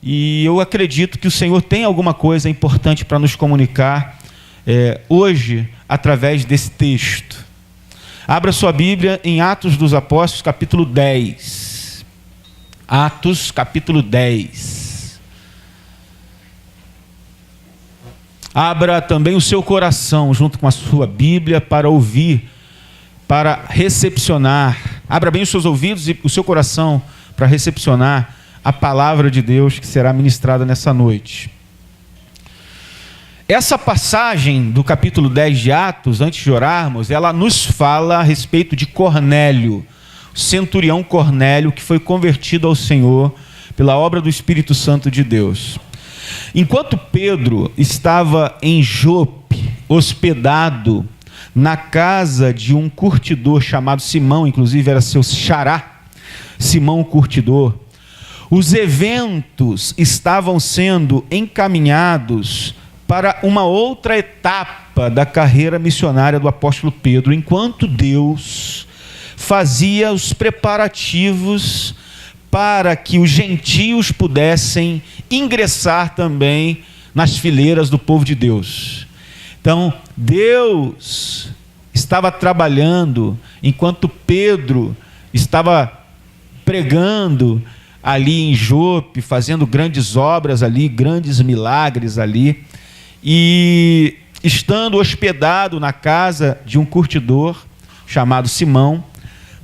E eu acredito que o Senhor tem alguma coisa importante para nos comunicar hoje, através desse texto. Abra sua Bíblia em Atos dos Apóstolos, capítulo 10. Atos, capítulo 10. Abra também o seu coração, junto com a sua Bíblia, para ouvir, para recepcionar. Abra bem os seus ouvidos e o seu coração para recepcionar a palavra de Deus que será ministrada nessa noite. Essa passagem do capítulo 10 de Atos, antes de orarmos, ela nos fala a respeito de Cornélio, o centurião Cornélio, que foi convertido ao Senhor pela obra do Espírito Santo de Deus. Enquanto Pedro estava em Jope, hospedado na casa de um curtidor chamado Simão, inclusive era seu xará, Simão o curtidor, os eventos estavam sendo encaminhados para uma outra etapa da carreira missionária do apóstolo Pedro, enquanto Deus fazia os preparativos para que os gentios pudessem ingressar também nas fileiras do povo de Deus. Então, Deus estava trabalhando enquanto Pedro estava pregando ali em Jope, fazendo grandes obras ali, grandes milagres ali, e estando hospedado na casa de um curtidor chamado Simão,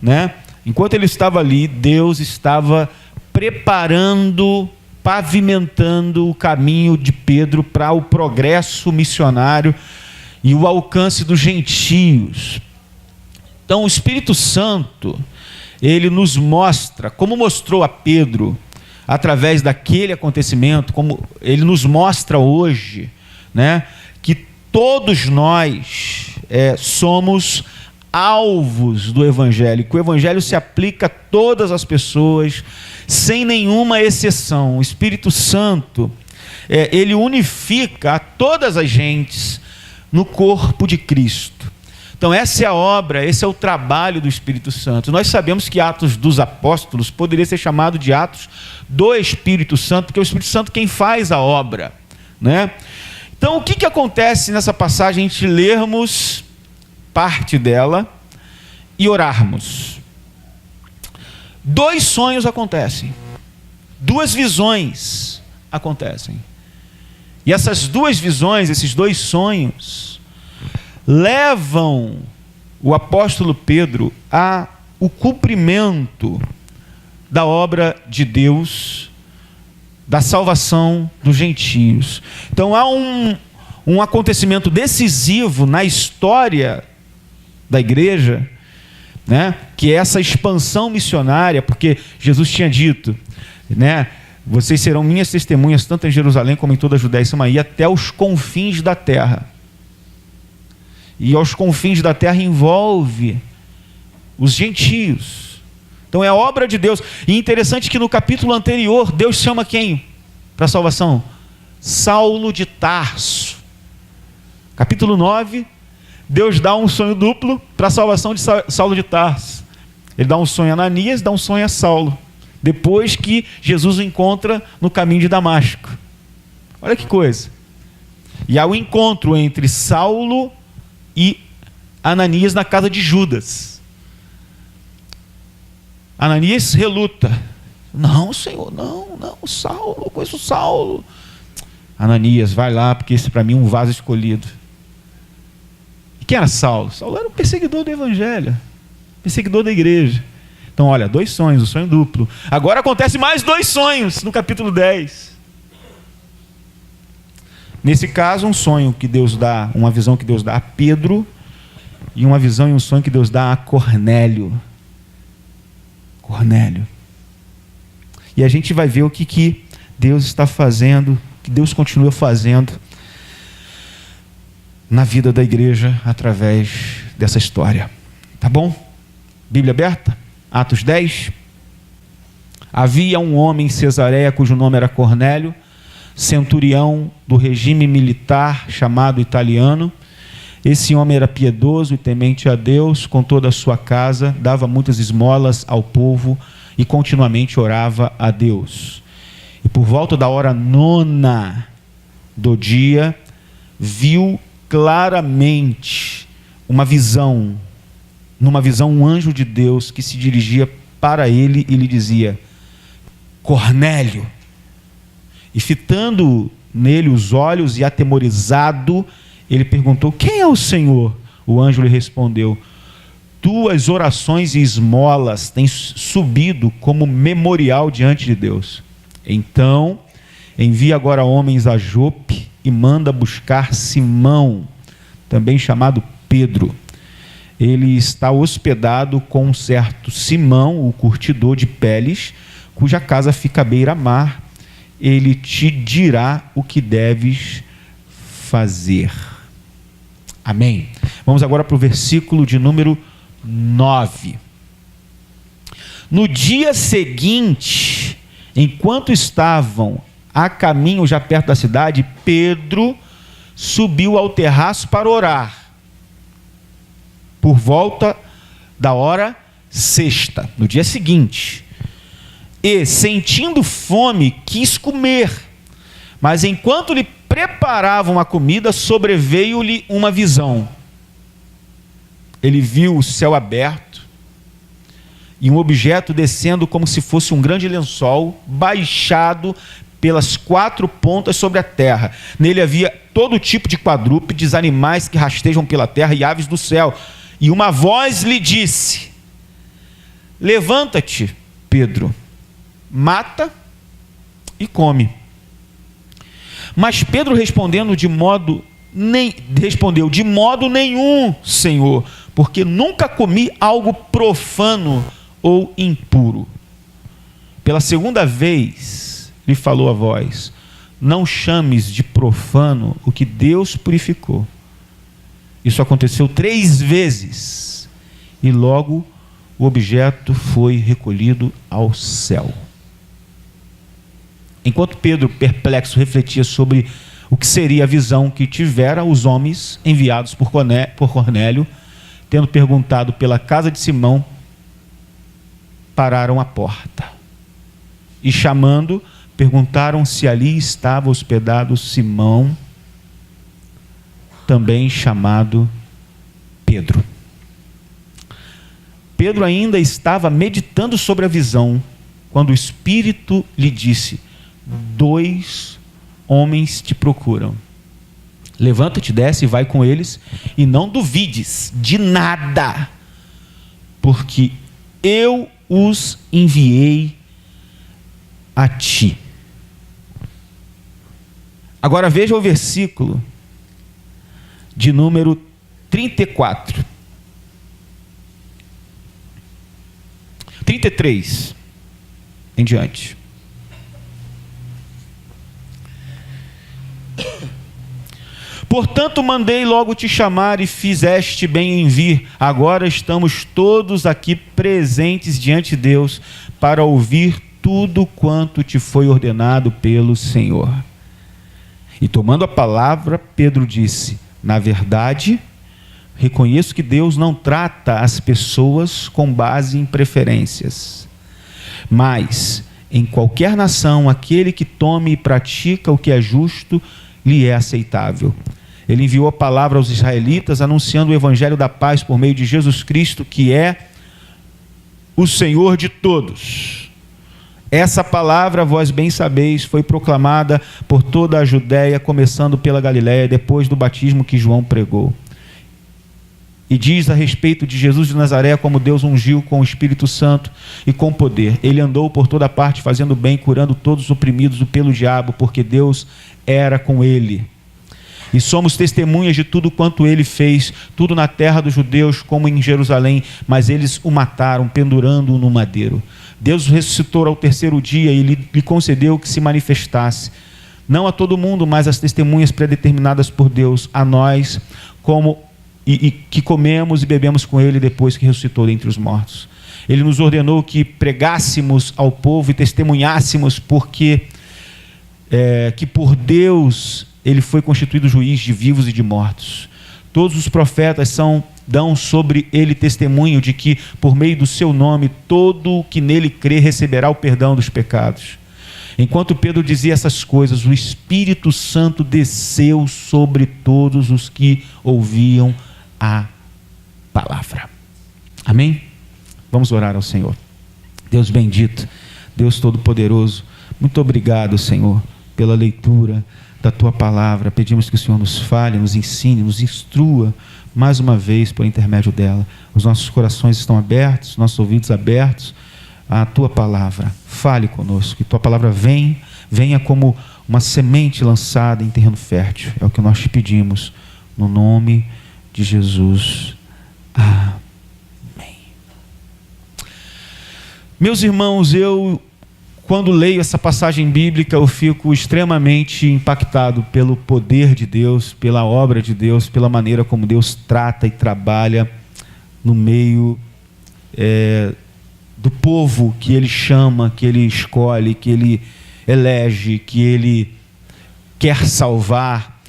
né? Enquanto ele estava ali, Deus estava preparando, pavimentando o caminho de Pedro para o progresso missionário e o alcance dos gentios. Então, o Espírito Santo, ele nos mostra, como mostrou a Pedro através daquele acontecimento, como ele nos mostra hoje, né, que todos nós somos alvos do Evangelho, que o Evangelho se aplica a todas as pessoas, sem nenhuma exceção. O Espírito Santo, ele unifica a todas as gentes no corpo de Cristo. Então essa é a obra, esse é o trabalho do Espírito Santo. Nós sabemos que Atos dos Apóstolos poderia ser chamado de Atos do Espírito Santo, porque é o Espírito Santo quem faz a obra, né? Então, o que acontece nessa passagem, a gente lermos parte dela e orarmos? 2 sonhos acontecem, 2 visões acontecem. E essas 2 visões, esses 2 sonhos, levam o apóstolo Pedro ao cumprimento da obra de Deus, da salvação dos gentios. Então há um acontecimento decisivo na história da igreja, né, que é essa expansão missionária, porque Jesus tinha dito, né, vocês serão minhas testemunhas tanto em Jerusalém como em toda a Judéia e Samaria, até os confins da terra. E aos confins da terra envolve os gentios. Então é a obra de Deus. E interessante que no capítulo anterior, Deus chama quem para a salvação? Saulo de Tarso. Capítulo 9, Deus dá um sonho duplo para a salvação de Saulo de Tarso. Ele dá um sonho a Ananias, dá um sonho a Saulo, depois que Jesus o encontra no caminho de Damasco. Olha que coisa. E há o encontro entre Saulo e Ananias na casa de Judas. Ananias reluta. Não, Senhor, não, Saulo, eu conheço Saulo. Ananias, vai lá, porque esse para mim é um vaso escolhido. E quem era Saulo? Saulo era um perseguidor do Evangelho, perseguidor da igreja. Então, olha, 2 sonhos, o sonho duplo. Agora acontece mais 2 sonhos no capítulo 10. Nesse caso, um sonho que Deus dá, uma visão que Deus dá a Pedro, e uma visão e um sonho que Deus dá a Cornélio. Cornélio. E a gente vai ver o que Deus está fazendo, que Deus continua fazendo na vida da igreja através dessa história. Tá bom? Bíblia aberta? Atos 10. Havia um homem em Cesareia cujo nome era Cornélio, centurião do regime militar chamado Italiano. Esse homem era piedoso e temente a Deus, com toda a sua casa, dava muitas esmolas ao povo e continuamente orava a Deus. E por volta da hora 9ª do dia, viu claramente numa visão, um anjo de Deus que se dirigia para ele e lhe dizia: Cornélio. E fitando nele os olhos e atemorizado, ele perguntou: quem é o Senhor? O anjo lhe respondeu: tuas orações e esmolas têm subido como memorial diante de Deus. Então, envia agora homens a Jope e manda buscar Simão, também chamado Pedro. Ele está hospedado com um certo Simão, o curtidor de peles, cuja casa fica à beira-mar. Ele te dirá o que deves fazer. Amém. Vamos agora para o versículo de número 9. No dia seguinte, enquanto estavam a caminho já perto da cidade, Pedro subiu ao terraço para orar, por volta da hora 6ª, no dia seguinte. E, sentindo fome, quis comer. Mas enquanto lhe preparavam a comida, sobreveio-lhe uma visão. Ele viu o céu aberto e um objeto descendo como se fosse um grande lençol, baixado pelas 4 pontas sobre a terra. Nele havia todo tipo de quadrúpedes, animais que rastejam pela terra e aves do céu. E uma voz lhe disse: levanta-te, Pedro, mata e come. Mas Pedro respondeu: de modo nenhum, Senhor, porque nunca comi algo profano ou impuro. Pela segunda vez lhe falou a voz: não chames de profano o que Deus purificou. Isso aconteceu 3 vezes e logo o objeto foi recolhido ao céu. Enquanto Pedro, perplexo, refletia sobre o que seria a visão que tivera, os homens enviados por Cornélio, tendo perguntado pela casa de Simão, pararam à porta. E chamando, perguntaram se ali estava hospedado Simão, também chamado Pedro. Pedro ainda estava meditando sobre a visão, quando o Espírito lhe disse: 2 homens te procuram. Levanta-te, desce e vai com eles, e não duvides de nada, porque eu os enviei a ti. Agora veja o versículo de número 34. 33 em diante. Portanto, mandei logo te chamar e fizeste bem em vir. Agora estamos todos aqui presentes diante de Deus para ouvir tudo quanto te foi ordenado pelo Senhor. E tomando a palavra, Pedro disse: na verdade, reconheço que Deus não trata as pessoas com base em preferências, mas em qualquer nação, aquele que tome e pratica o que é justo, lhe é aceitável. Ele enviou a palavra aos israelitas, anunciando o evangelho da paz por meio de Jesus Cristo, que é o Senhor de todos. Essa palavra, vós bem sabeis, foi proclamada por toda a Judéia, começando pela Galiléia, depois do batismo que João pregou. E diz a respeito de Jesus de Nazaré, como Deus ungiu com o Espírito Santo e com poder. Ele andou por toda parte, fazendo bem, curando todos os oprimidos pelo diabo, porque Deus era com ele. E somos testemunhas de tudo quanto ele fez, tudo na terra dos judeus como em Jerusalém, mas eles o mataram, pendurando-o no madeiro. Deus o ressuscitou ao 3º dia e lhe concedeu que se manifestasse, não a todo mundo, mas às testemunhas predeterminadas por Deus, a nós, que comemos e bebemos com ele depois que ressuscitou dentre os mortos. Ele nos ordenou que pregássemos ao povo e testemunhássemos que por Deus ele foi constituído juiz de vivos e de mortos. Todos os profetas dão sobre ele testemunho de que, por meio do seu nome, todo o que nele crê receberá o perdão dos pecados. Enquanto Pedro dizia essas coisas, o Espírito Santo desceu sobre todos os que ouviam a palavra. Amém? Vamos orar ao Senhor. Deus bendito, Deus Todo-Poderoso, muito obrigado, Senhor, pela leitura da Tua palavra. Pedimos que o Senhor nos fale, nos ensine, nos instrua mais uma vez por intermédio dela. Os nossos corações estão abertos, nossos ouvidos abertos à Tua palavra. Fale conosco, que Tua palavra venha como uma semente lançada em terreno fértil. É o que nós te pedimos, no nome de Jesus. Amém. Meus irmãos, quando leio essa passagem bíblica, eu fico extremamente impactado pelo poder de Deus, pela obra de Deus, pela maneira como Deus trata e trabalha no meio do povo que Ele chama, que Ele escolhe, que Ele elege, que Ele quer salvar.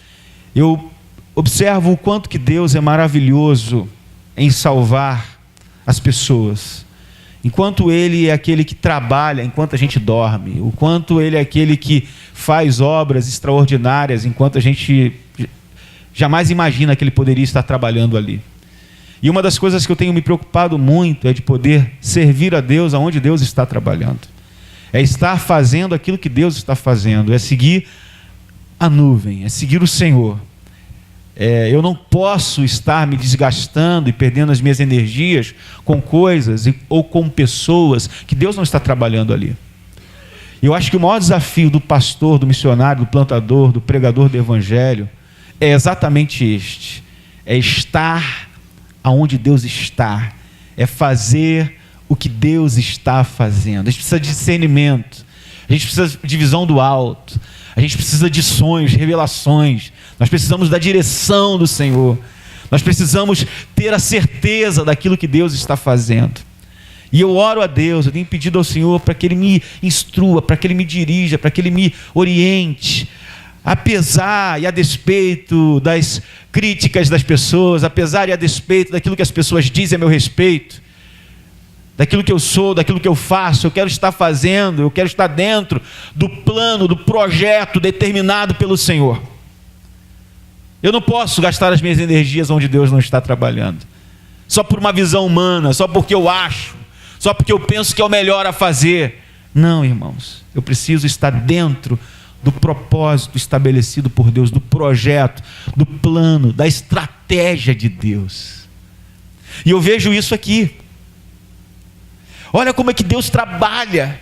Eu observo o quanto que Deus é maravilhoso em salvar as pessoas. Enquanto Ele é aquele que trabalha enquanto a gente dorme, o quanto Ele é aquele que faz obras extraordinárias enquanto a gente jamais imagina que Ele poderia estar trabalhando ali. E uma das coisas que eu tenho me preocupado muito é de poder servir a Deus aonde Deus está trabalhando. É estar fazendo aquilo que Deus está fazendo, é seguir a nuvem, é seguir o Senhor. Eu não posso estar me desgastando e perdendo as minhas energias com coisas ou com pessoas que Deus não está trabalhando ali. Eu acho que o maior desafio do pastor, do missionário, do plantador, do pregador do evangelho é exatamente este: é estar aonde Deus está, é fazer o que Deus está fazendo. A gente precisa de discernimento, a gente precisa de visão do alto, a gente precisa de sonhos, revelações. Nós precisamos da direção do Senhor. Nós precisamos ter a certeza daquilo que Deus está fazendo. E eu oro a Deus, eu tenho pedido ao Senhor para que Ele me instrua, para que Ele me dirija, para que Ele me oriente. Apesar e a despeito das críticas das pessoas, apesar e a despeito daquilo que as pessoas dizem a meu respeito, daquilo que eu sou, daquilo que eu faço, eu quero estar fazendo, eu quero estar dentro do plano, do projeto determinado pelo Senhor. Eu não posso gastar as minhas energias onde Deus não está trabalhando, só por uma visão humana, só porque eu acho, só porque eu penso que é o melhor a fazer. Não, irmãos, eu preciso estar dentro do propósito estabelecido por Deus, do projeto, do plano, da estratégia de Deus. E eu vejo isso aqui. Olha como é que Deus trabalha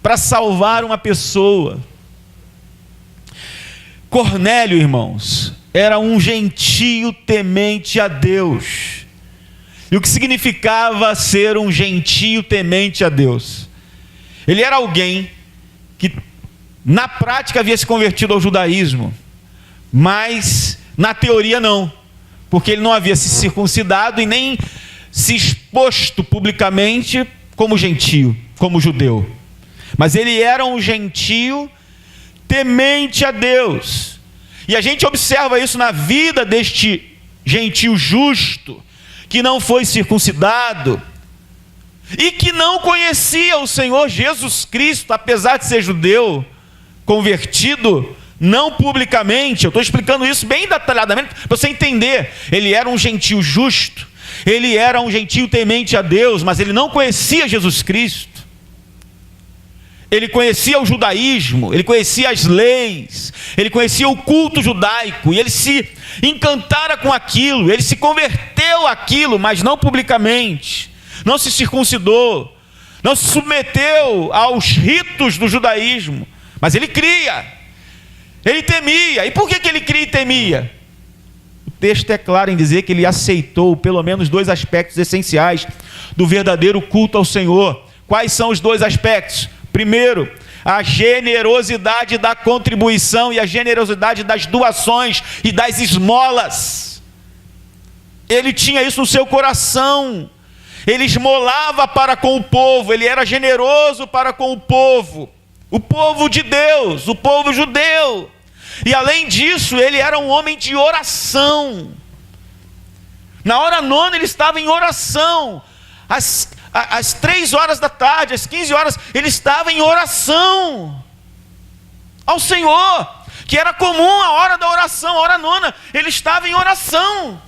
para salvar uma pessoa. Cornélio, irmãos, era um gentio temente a Deus. E o que significava ser um gentio temente a Deus? Ele era alguém que na prática havia se convertido ao judaísmo, mas na teoria não, porque ele não havia se circuncidado e nem se exposto publicamente como gentio, como judeu. Mas ele era um gentio temente a Deus. E a gente observa isso na vida deste gentio justo, que não foi circuncidado e que não conhecia o Senhor Jesus Cristo, apesar de ser judeu, convertido, não publicamente. Eu estou explicando isso bem detalhadamente para você entender. Ele era um gentio justo, ele era um gentio temente a Deus, mas ele não conhecia Jesus Cristo. Ele conhecia o judaísmo, ele conhecia as leis, ele conhecia o culto judaico, e ele se encantara com aquilo, ele se converteu àquilo, mas não publicamente, não se circuncidou, não se submeteu aos ritos do judaísmo, mas ele cria, ele temia. E por que ele cria e temia? O texto é claro em dizer que ele aceitou pelo menos dois aspectos essenciais do verdadeiro culto ao Senhor. Quais são os dois aspectos? Primeiro, a generosidade da contribuição e a generosidade das doações e das esmolas. Ele tinha isso no seu coração. Ele esmolava para com o povo, ele era generoso para com o povo de Deus, o povo judeu. E além disso, ele era um homem de oração. Na hora nona ele estava em oração. As às 3 horas da tarde, às 15 horas, ele estava em oração ao Senhor, que era comum a hora da oração, a hora nona, ele estava em oração.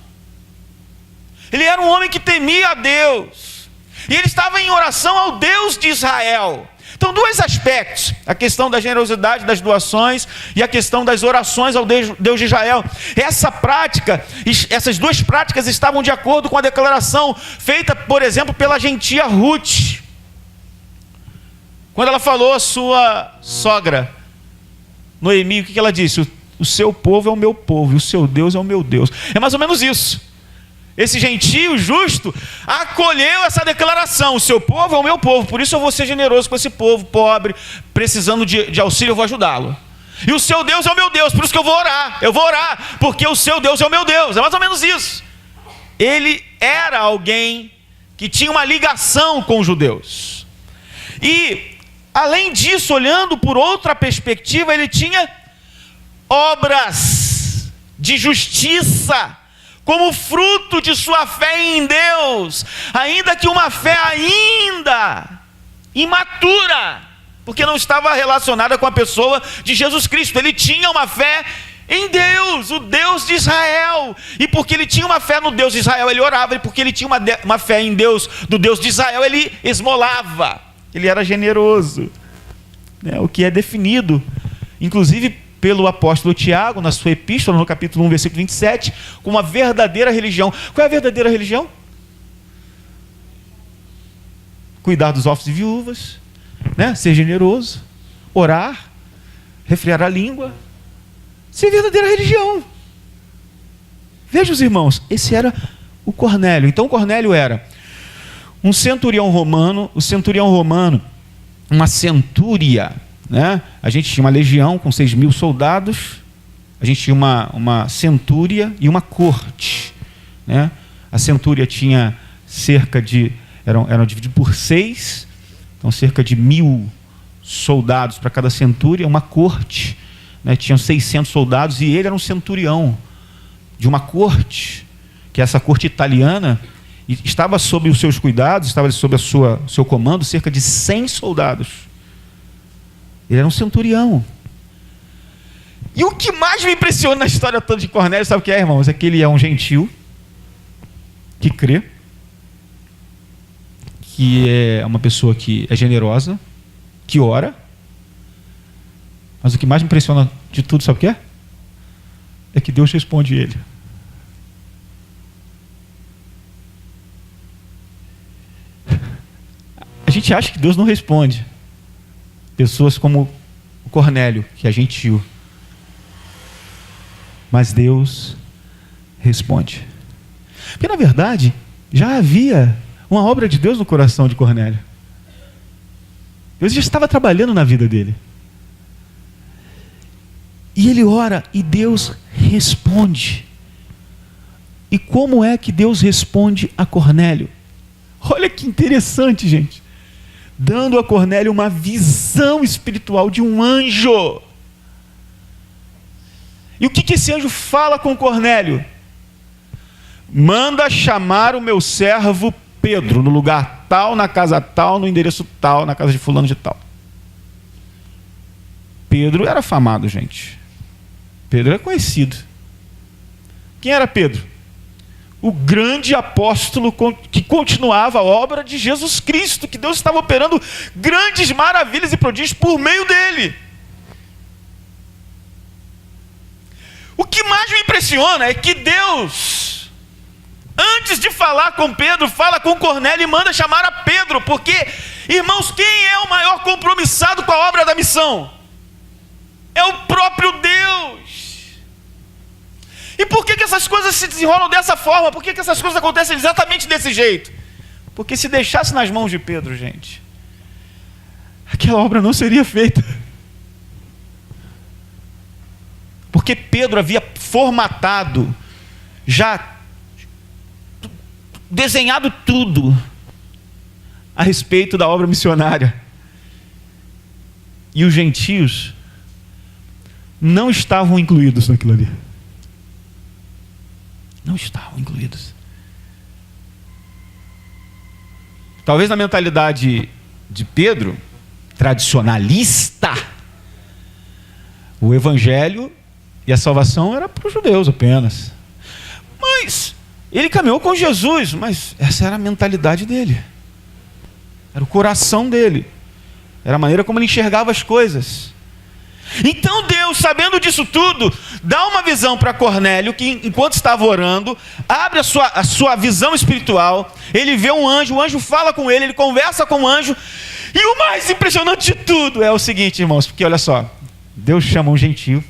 Ele era um homem que temia a Deus, e ele estava em oração ao Deus de Israel. Então, dois aspectos: a questão da generosidade das doações e a questão das orações ao Deus de Israel. Essa prática, essas duas práticas estavam de acordo com a declaração feita, por exemplo, pela gentia Ruth, quando ela falou à sua sogra Noemi. O que ela disse? O seu povo é o meu povo, e o seu Deus é o meu Deus. É mais ou menos isso. Esse gentio justo acolheu essa declaração: o seu povo é o meu povo, por isso eu vou ser generoso com esse povo pobre, precisando de auxílio, eu vou ajudá-lo. E o seu Deus é o meu Deus, por isso que eu vou orar, porque o seu Deus é o meu Deus. É mais ou menos isso. Ele era alguém que tinha uma ligação com os judeus. E, além disso, olhando por outra perspectiva, ele tinha obras de justiça como fruto de sua fé em Deus, ainda que uma fé ainda imatura, porque não estava relacionada com a pessoa de Jesus Cristo. Ele tinha uma fé em Deus, o Deus de Israel, e porque ele tinha uma fé no Deus de Israel, ele orava, e porque ele tinha uma fé em Deus, do Deus de Israel, ele esmolava, ele era generoso, né? O que é definido, inclusive, pelo apóstolo Tiago, na sua epístola, no capítulo 1, versículo 27, como uma verdadeira religião. Qual é a verdadeira religião? Cuidar dos órfãos e viúvas, né? Ser generoso, orar, refrear a língua. Isso é verdadeira religião. Veja, os irmãos, esse era o Cornélio. Então, Cornélio era um centurião romano. O centurião romano, uma centúria, né? A gente tinha uma legião com 6.000 soldados, a gente tinha uma centúria e uma corte, né? A centúria tinha cerca de, eram divididos por 6, então cerca de 1.000 soldados para cada centúria. Uma corte, né? Tinham 600 soldados, e ele era um centurião de uma corte, que é essa corte italiana, e estava sob os seus cuidados, estava sob o seu comando, cerca de 100 soldados. Ele era um centurião. E o que mais me impressiona na história toda de Cornélio, sabe o que é, irmãos? É que ele é um gentil que crê, que é uma pessoa que é generosa, que ora. Mas o que mais me impressiona de tudo, sabe o que é? É que Deus responde ele. A gente acha que Deus não responde. Pessoas como o Cornélio, que é gentil. Mas Deus responde. Porque, na verdade, já havia uma obra de Deus no coração de Cornélio. Deus já estava trabalhando na vida dele. E ele ora e Deus responde. E como é que Deus responde a Cornélio? Olha que interessante, gente. Dando a Cornélio uma visão espiritual de um anjo. E o que esse anjo fala com Cornélio? Manda chamar o meu servo Pedro, no lugar tal, na casa tal, no endereço tal, na casa de fulano de tal. Pedro era famado, gente. Pedro era conhecido. Quem era Pedro? O grande apóstolo que continuava a obra de Jesus Cristo, que Deus estava operando grandes maravilhas e prodígios por meio dele. O que mais me impressiona é que Deus, antes de falar com Pedro, fala com Cornélio e manda chamar a Pedro, porque, irmãos, quem é o maior compromissado com a obra da missão? É o próprio Deus. E por que essas coisas se desenrolam dessa forma? Por que essas coisas acontecem exatamente desse jeito? Porque se deixasse nas mãos de Pedro, gente, aquela obra não seria feita. Porque Pedro havia formatado, já desenhado tudo a respeito da obra missionária. E os gentios não estavam incluídos naquilo ali. Não estavam incluídos. Talvez na mentalidade de Pedro, tradicionalista, o evangelho e a salvação era para os judeus apenas. Mas ele caminhou com Jesus, mas essa era a mentalidade dele. Era o coração dele. Era a maneira como ele enxergava as coisas. Então Deus, sabendo disso tudo, dá uma visão para Cornélio, que enquanto estava orando, abre a sua visão espiritual, ele vê um anjo, o anjo fala com ele conversa com o anjo, e o mais impressionante de tudo é o seguinte, irmãos, porque olha só, Deus chama um gentio,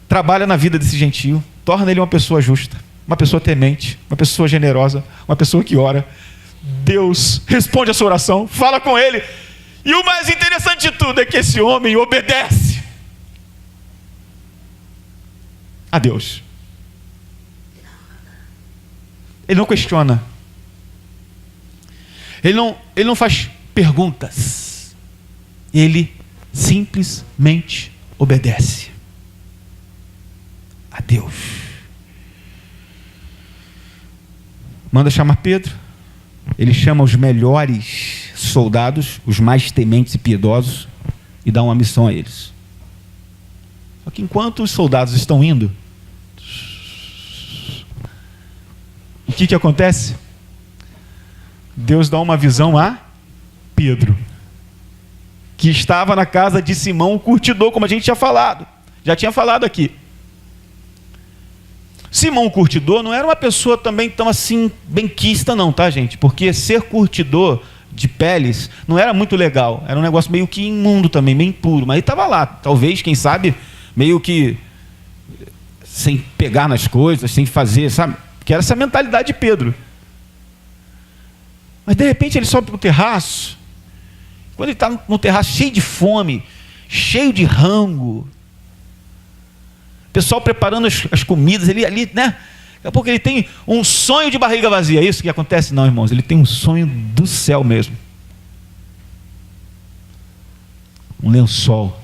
trabalha na vida desse gentio, torna ele uma pessoa justa, uma pessoa temente, uma pessoa generosa, uma pessoa que ora. Deus responde a sua oração, fala com ele, e o mais interessante de tudo é que esse homem obedece a Deus. Ele não questiona, ele não faz perguntas, ele simplesmente obedece a Deus. Manda chamar Pedro. Ele chama os melhores soldados, os mais tementes e piedosos, e dá uma missão a eles. Só que enquanto os soldados estão indo, o que acontece? Deus dá uma visão a Pedro, que estava na casa de Simão, o curtidor, como a gente já tinha falado aqui. Simão o curtidor não era uma pessoa também tão assim benquista não, tá, gente? Porque ser curtidor de peles não era muito legal, era um negócio meio que imundo também, meio impuro, mas ele estava lá, talvez, quem sabe, meio que sem pegar nas coisas, sem fazer, sabe? Que era essa mentalidade de Pedro. Mas de repente ele sobe para o terraço, quando ele está no terraço cheio de fome, cheio de rango, pessoal preparando as comidas, ele ali, né? Daqui a pouco ele tem um sonho de barriga vazia. É isso que acontece? Não, irmãos, ele tem um sonho do céu mesmo. Um lençol,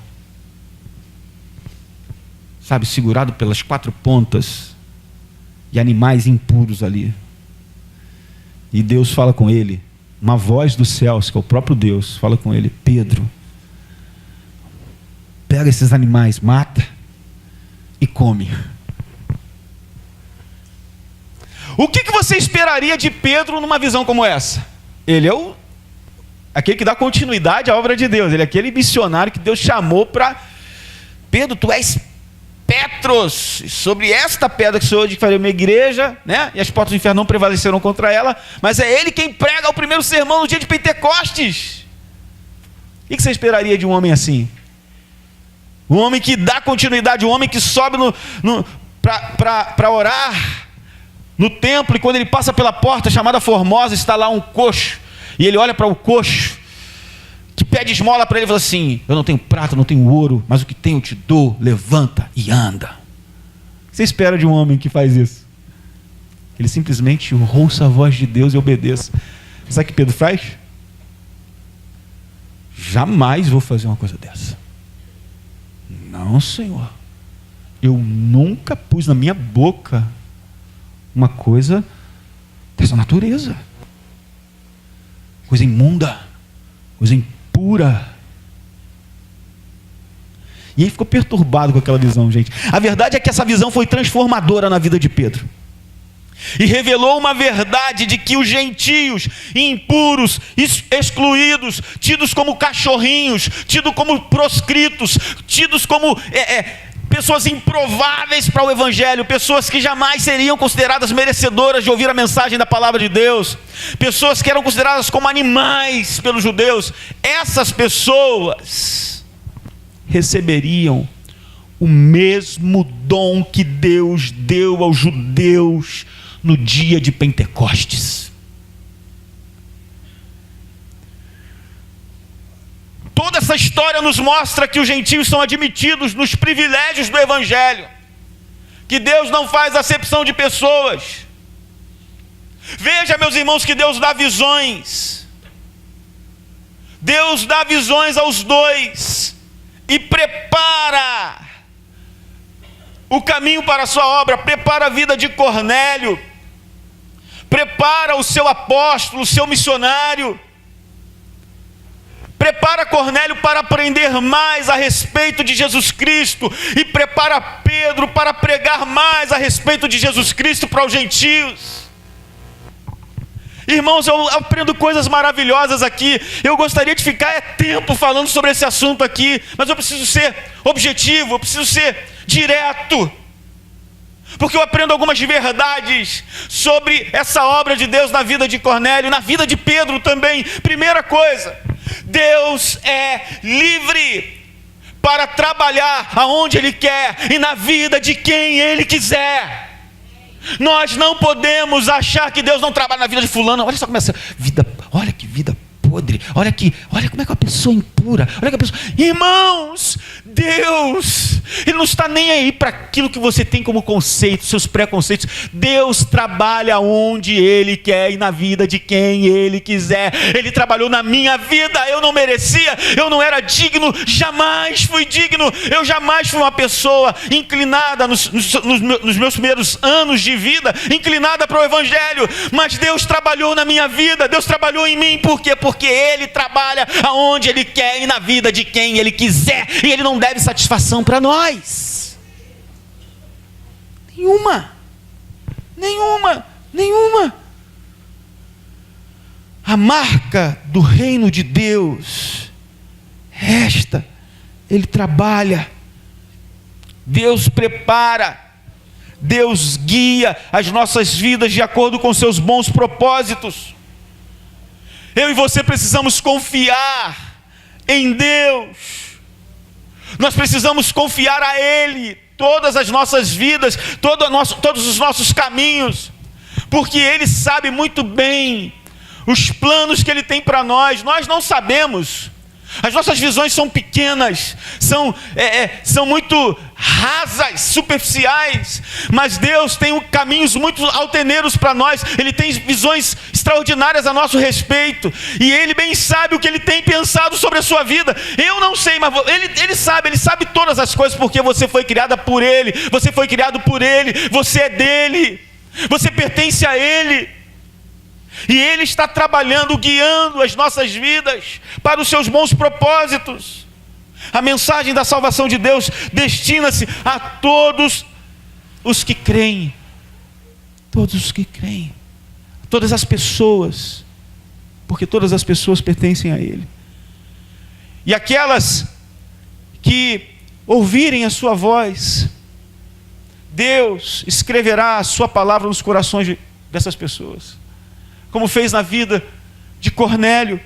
sabe, segurado pelas 4 pontas, e animais impuros ali. E Deus fala com ele, uma voz dos céus, que é o próprio Deus, fala com ele: Pedro, pega esses animais, mata e come. O que você esperaria de Pedro numa visão como essa? Ele é aquele que dá continuidade à obra de Deus. Ele é aquele missionário que Deus chamou para... Pedro, tu és Petros, sobre esta pedra que sou eu de que farei uma igreja, né? E as portas do inferno não prevalecerão contra ela, mas é ele quem prega o primeiro sermão no dia de Pentecostes. O que você esperaria de um homem assim? Um homem que dá continuidade, um homem que sobe para orar no templo, e quando ele passa pela porta chamada Formosa, está lá um coxo, e ele olha para o coxo, que pede esmola para ele, e fala assim: eu não tenho prata, não tenho ouro, mas o que tenho eu te dou, levanta e anda. O que você espera de um homem que faz isso? Ele simplesmente ouça a voz de Deus e obedeça. Sabe o que Pedro faz? Jamais vou fazer uma coisa dessa. Não, Senhor, eu nunca pus na minha boca uma coisa dessa natureza, coisa imunda, coisa impura. E ele ficou perturbado com aquela visão, gente. A verdade é que essa visão foi transformadora na vida de Pedro, e revelou uma verdade de que os gentios impuros, excluídos, tidos como cachorrinhos, tidos como proscritos, tidos como pessoas improváveis para o evangelho, pessoas que jamais seriam consideradas merecedoras de ouvir a mensagem da palavra de Deus, pessoas que eram consideradas como animais pelos judeus, essas pessoas receberiam o mesmo dom que Deus deu aos judeus no dia de Pentecostes. Toda essa história nos mostra que os gentios são admitidos nos privilégios do evangelho, que Deus não faz acepção de pessoas. Veja, meus irmãos, que Deus dá visões. Deus dá visões aos dois e prepara o caminho para a sua obra, prepara a vida de Cornélio, prepara o seu apóstolo, o seu missionário. Prepara Cornélio para aprender mais a respeito de Jesus Cristo. E prepara Pedro para pregar mais a respeito de Jesus Cristo para os gentios. Irmãos, eu aprendo coisas maravilhosas aqui. Eu gostaria de ficar tempo falando sobre esse assunto aqui, mas eu preciso ser objetivo, eu preciso ser direto. Porque eu aprendo algumas verdades sobre essa obra de Deus na vida de Cornélio, na vida de Pedro também. Primeira coisa, Deus é livre para trabalhar aonde Ele quer e na vida de quem Ele quiser. Nós não podemos achar que Deus não trabalha na vida de fulano. Olha só como essa vida, olha que vida podre, olha como é que uma pessoa impura, olha que a pessoa... Irmãos, Deus, Ele não está nem aí para aquilo que você tem como conceito, seus preconceitos. Deus trabalha onde Ele quer e na vida de quem Ele quiser. Ele trabalhou na minha vida, eu não merecia, eu não era digno, jamais fui digno, eu jamais fui uma pessoa inclinada nos meus primeiros anos de vida, inclinada para o Evangelho, mas Deus trabalhou na minha vida, Deus trabalhou em mim. Por quê? Porque Ele trabalha aonde Ele quer e na vida de quem Ele quiser, e Ele não deve satisfação para nós. Nenhuma. A marca do reino de Deus é esta: Ele trabalha, Deus prepara, Deus guia as nossas vidas de acordo com seus bons propósitos. Eu e você precisamos confiar em Deus. Nós precisamos confiar a Ele todas as nossas vidas, todos os nossos caminhos, porque Ele sabe muito bem os planos que Ele tem para nós. Nós não sabemos. As nossas visões são pequenas, são muito rasas, superficiais, mas Deus tem caminhos muito altaneiros para nós. Ele tem visões extraordinárias a nosso respeito, e Ele bem sabe o que Ele tem pensado sobre a sua vida. Eu não sei, mas Ele sabe todas as coisas, porque você foi criada por Ele, você foi criado por Ele, você é dEle, você pertence a Ele. E Ele está trabalhando, guiando as nossas vidas para os seus bons propósitos. A mensagem da salvação de Deus destina-se a todos os que creem. Todos os que creem. Todas as pessoas. Porque todas as pessoas pertencem a Ele. E aquelas que ouvirem a sua voz, Deus escreverá a sua palavra nos corações dessas pessoas, como fez na vida de Cornélio.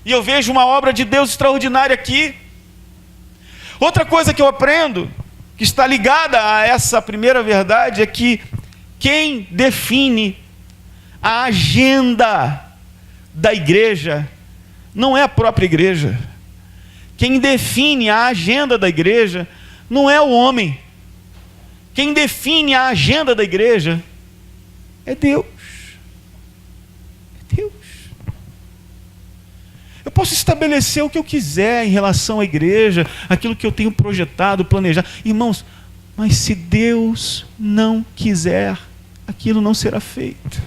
E eu vejo uma obra de Deus extraordinária aqui. Outra coisa que eu aprendo, que está ligada a essa primeira verdade, é que quem define a agenda da igreja não é a própria igreja. Quem define a agenda da igreja não é o homem. Quem define a agenda da igreja é Deus. Eu posso estabelecer o que eu quiser em relação à igreja, aquilo que eu tenho projetado, planejado. Irmãos, mas se Deus não quiser, aquilo não será feito.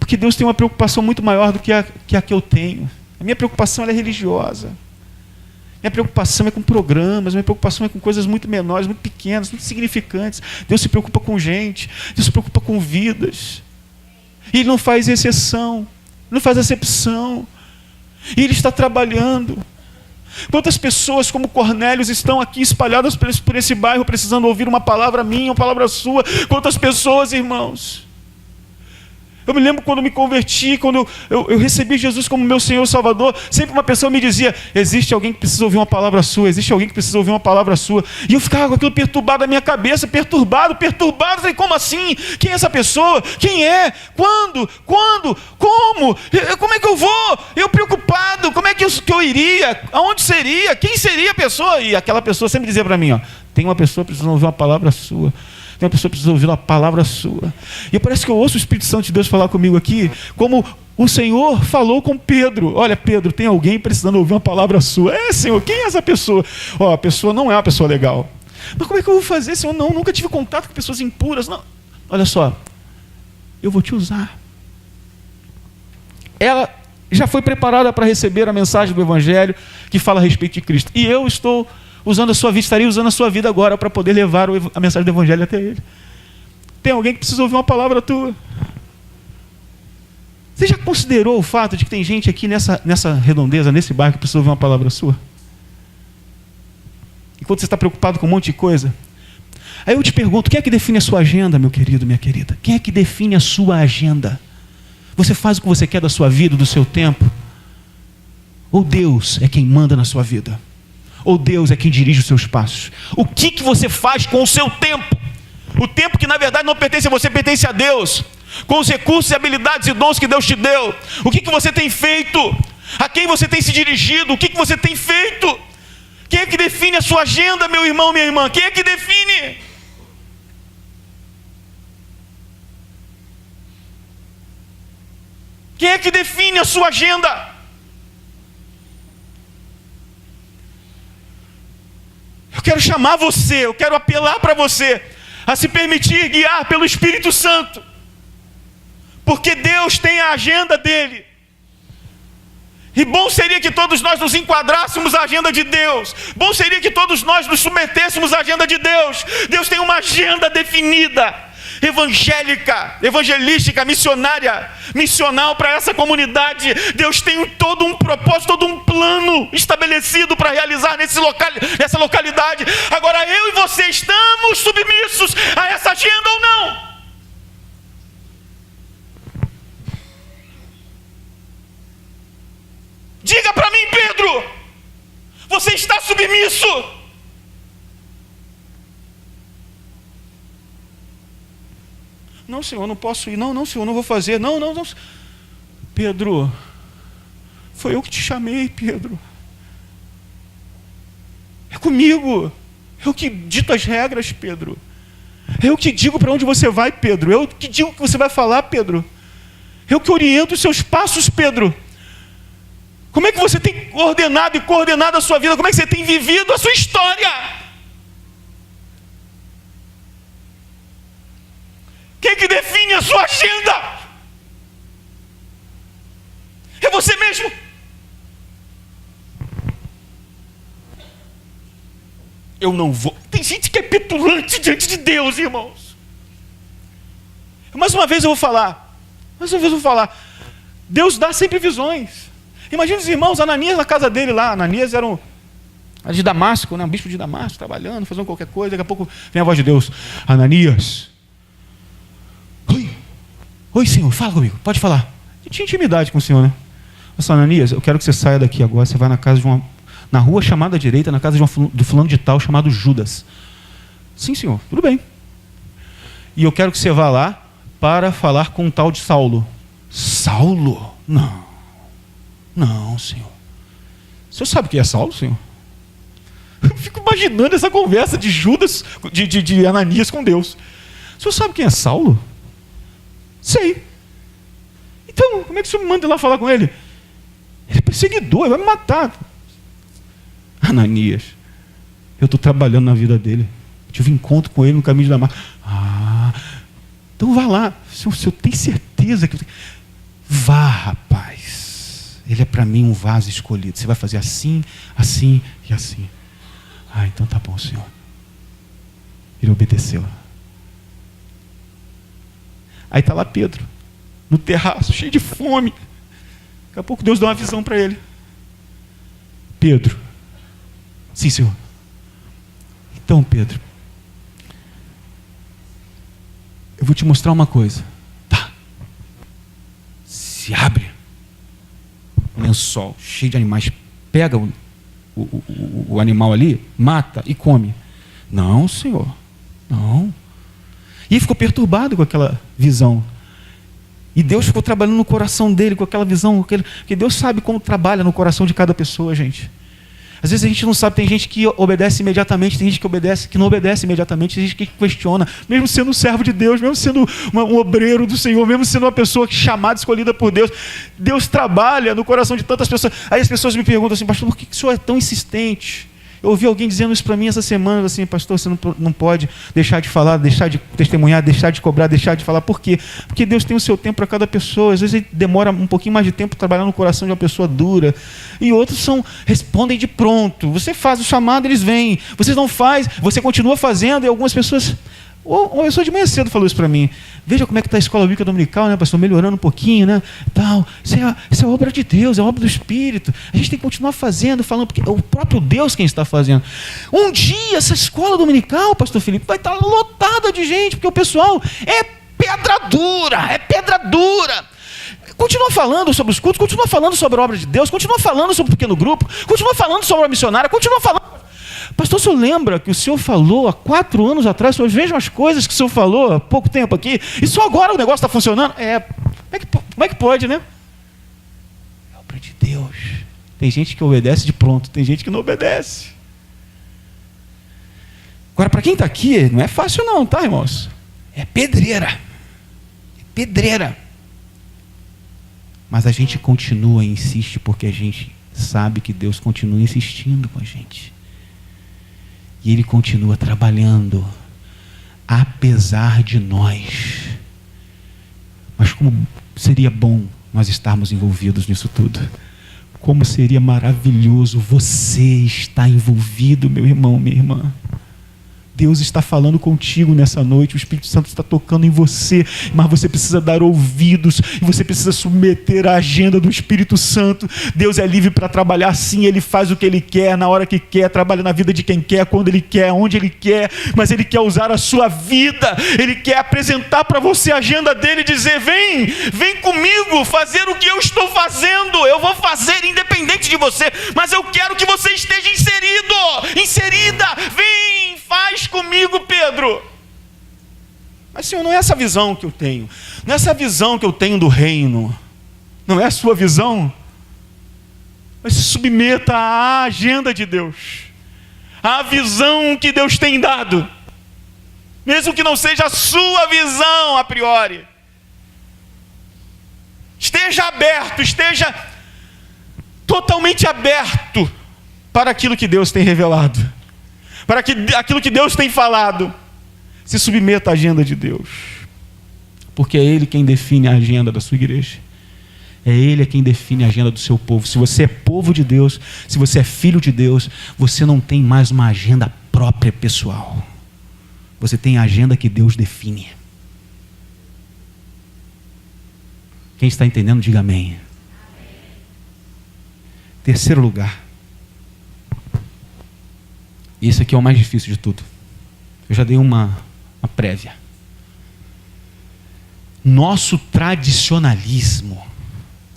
Porque Deus tem uma preocupação muito maior do que a que eu tenho. A minha preocupação é religiosa. Minha preocupação é com programas, minha preocupação é com coisas muito menores, muito pequenas, muito insignificantes. Deus se preocupa com gente, Deus se preocupa com vidas. E Ele não faz exceção. Não faz acepção, e Ele está trabalhando. Quantas pessoas como Cornélio estão aqui espalhadas por esse bairro, precisando ouvir uma palavra minha, uma palavra sua? Quantas pessoas, irmãos? Eu me lembro quando me converti, quando eu recebi Jesus como meu Senhor e Salvador, sempre uma pessoa me dizia: existe alguém que precisa ouvir uma palavra sua, existe alguém que precisa ouvir uma palavra sua. E eu ficava com aquilo perturbado na minha cabeça, perturbado. Falei: como assim? Quem é essa pessoa? Quem é? Quando? Como? Como é que eu vou? Eu preocupado, como é que eu iria? Aonde seria? Quem seria a pessoa? E aquela pessoa sempre dizia para mim: tem uma pessoa precisando ouvir uma palavra sua. Tem uma pessoa que precisa ouvir uma palavra sua. E parece que eu ouço o Espírito Santo de Deus falar comigo aqui, como o Senhor falou com Pedro: olha, Pedro, tem alguém precisando ouvir uma palavra sua. Senhor, quem é essa pessoa? A pessoa não é uma pessoa legal. Mas como é que eu vou fazer, Senhor? Nunca tive contato com pessoas impuras. Não. Olha só, eu vou te usar. Ela já foi preparada para receber a mensagem do Evangelho que fala a respeito de Cristo. E eu estou usando a sua vida, estaria usando a sua vida agora para poder levar a mensagem do Evangelho até ele. Tem alguém que precisa ouvir uma palavra tua. Você já considerou o fato de que tem gente aqui nessa redondeza, nesse bairro, que precisa ouvir uma palavra sua? Enquanto você está preocupado com um monte de coisa. Aí eu te pergunto, quem é que define a sua agenda, meu querido, minha querida? Quem é que define a sua agenda? Você faz o que você quer da sua vida, do seu tempo? Ou Deus é quem manda na sua vida? Ou Deus é quem dirige os seus passos? O que você faz com o seu tempo? O tempo que na verdade não pertence a você, pertence a Deus. Com os recursos, habilidades e dons que Deus te deu. O que você tem feito? A quem você tem se dirigido? O que você tem feito? Quem é que define a sua agenda, meu irmão, minha irmã? Quem é que define? Quem é que define a sua agenda? Eu quero chamar você, eu quero apelar para você a se permitir guiar pelo Espírito Santo. Porque Deus tem a agenda dele. E bom seria que todos nós nos enquadrássemos à agenda de Deus. Bom seria que todos nós nos submetêssemos à agenda de Deus. Deus tem uma agenda definida, evangélica, evangelística, missionária, missional para essa comunidade. Deus tem todo um propósito, todo um plano estabelecido para realizar nessa localidade. Agora eu e você estamos submissos a essa agenda ou não? Diga para mim, Pedro, você está submisso? Não, Senhor, não posso ir. Não, Senhor, não vou fazer. Não. Pedro, foi eu que te chamei, Pedro. É comigo. Eu que dito as regras, Pedro. Eu que digo para onde você vai, Pedro. Eu que digo o que você vai falar, Pedro. Eu que oriento os seus passos, Pedro. Como é que você tem ordenado e coordenado a sua vida? Como é que você tem vivido a sua história? Quem é que define a sua agenda? É você mesmo. Eu não vou. Tem gente que é petulante diante de Deus, irmãos. Mais uma vez eu vou falar. Deus dá sempre visões. Imagina os irmãos, Ananias na casa dele lá. Ananias era de Damasco, né? Um bispo de Damasco, trabalhando, fazendo qualquer coisa. Daqui a pouco vem a voz de Deus. Ananias. Oi, Senhor, fala comigo, pode falar. E tinha intimidade com o Senhor, né? Nossa, Ananias, eu quero que você saia daqui agora. Você vai na rua chamada à direita, na casa do fulano de tal, chamado Judas. Sim, Senhor, tudo bem. E eu quero que você vá lá para falar com um tal de Saulo. Saulo? Não, Senhor. O Senhor sabe quem é Saulo, Senhor? Eu fico imaginando essa conversa de Judas, de Ananias com Deus. O Senhor sabe quem é Saulo? Sei. Então, como é que o Senhor me manda ir lá falar com ele? Ele é perseguidor, ele vai me matar. Ananias, eu estou trabalhando na vida dele. Tive encontro com ele no caminho de Damasco. Então vá lá. O senhor tem certeza que... Vá, rapaz. Ele é para mim um vaso escolhido. Você vai fazer assim, assim e assim. Então tá bom, Senhor. Ele obedeceu. Aí está lá Pedro, no terraço, cheio de fome. Daqui a pouco Deus dá uma visão para ele. Pedro. Sim, Senhor. Então, Pedro, eu vou te mostrar uma coisa. Tá. Se abre. Um lençol cheio de animais. Pega o animal ali, mata e come. Não, Senhor. Não. E ficou perturbado com aquela visão. E Deus ficou trabalhando no coração dele com aquela visão. Porque Deus sabe como trabalha no coração de cada pessoa, gente. Às vezes a gente não sabe, tem gente que obedece imediatamente, tem gente que não obedece imediatamente, tem gente que questiona, mesmo sendo um servo de Deus, mesmo sendo um obreiro do Senhor, mesmo sendo uma pessoa chamada, escolhida por Deus. Deus trabalha no coração de tantas pessoas. Aí as pessoas me perguntam assim, pastor, por que o senhor é tão insistente Eu ouvi alguém dizendo isso para mim essa semana, assim, pastor, você não pode deixar de falar, deixar de testemunhar, deixar de cobrar, deixar de falar. Por quê? Porque Deus tem o seu tempo para cada pessoa. Às vezes ele demora um pouquinho mais de tempo trabalhar no coração de uma pessoa dura. E outros respondem de pronto. Você faz o chamado, eles vêm. Você não faz, você continua fazendo, e algumas pessoas... Uma pessoa de manhã cedo falou isso para mim. Veja como é que está a escola bíblica dominical, né, pastor? Melhorando um pouquinho, né? Tal. Isso é obra de Deus, é obra do Espírito. A gente tem que continuar fazendo, falando, porque é o próprio Deus quem está fazendo. Um dia, essa escola dominical, pastor Felipe, vai estar lotada de gente, porque o pessoal é pedra dura. Continua falando sobre os cultos, continua falando sobre a obra de Deus, continua falando sobre o pequeno grupo, continua falando sobre a missionária, continua falando. Pastor, o senhor lembra que o senhor falou há 4 anos atrás sobre as mesmas coisas que o senhor falou há pouco tempo aqui, e só agora o negócio está funcionando? Como é que pode, né? É obra de Deus. Tem gente que obedece de pronto, tem gente que não obedece. Agora, para quem está aqui, não é fácil não, tá, irmãos? É pedreira. Mas a gente continua e insiste porque a gente sabe que Deus continua insistindo com a gente. E Ele continua trabalhando, apesar de nós. Mas como seria bom nós estarmos envolvidos nisso tudo. Como seria maravilhoso você estar envolvido, meu irmão, minha irmã. Deus está falando contigo nessa noite, o Espírito Santo está tocando em você, mas você precisa dar ouvidos, e você precisa submeter à agenda do Espírito Santo. Deus é livre para trabalhar sim, Ele faz o que Ele quer, na hora que quer, trabalha na vida de quem quer, quando Ele quer, onde Ele quer, mas Ele quer usar a sua vida, Ele quer apresentar para você a agenda dEle e dizer, vem comigo fazer o que eu estou fazendo, eu vou fazer independente de você, mas eu quero que você esteja inserida, vem, faz comigo, Pedro. Mas, Senhor, não é essa visão que eu tenho. Não é essa visão que eu tenho do reino. Não é a sua visão. Mas se submeta à agenda de Deus. À visão que Deus tem dado. Mesmo que não seja a sua visão a priori. Esteja aberto, esteja totalmente aberto para aquilo que Deus tem revelado. Para aquilo que Deus tem falado. Se submeta à agenda de Deus. Porque é Ele quem define a agenda da sua igreja. É Ele quem define a agenda do seu povo. Se você é povo de Deus, se você é filho de Deus, você não tem mais uma agenda própria pessoal. Você tem a agenda que Deus define. Quem está entendendo, diga amém. Terceiro lugar. Esse aqui é o mais difícil de tudo. Eu já dei uma prévia. Nosso tradicionalismo,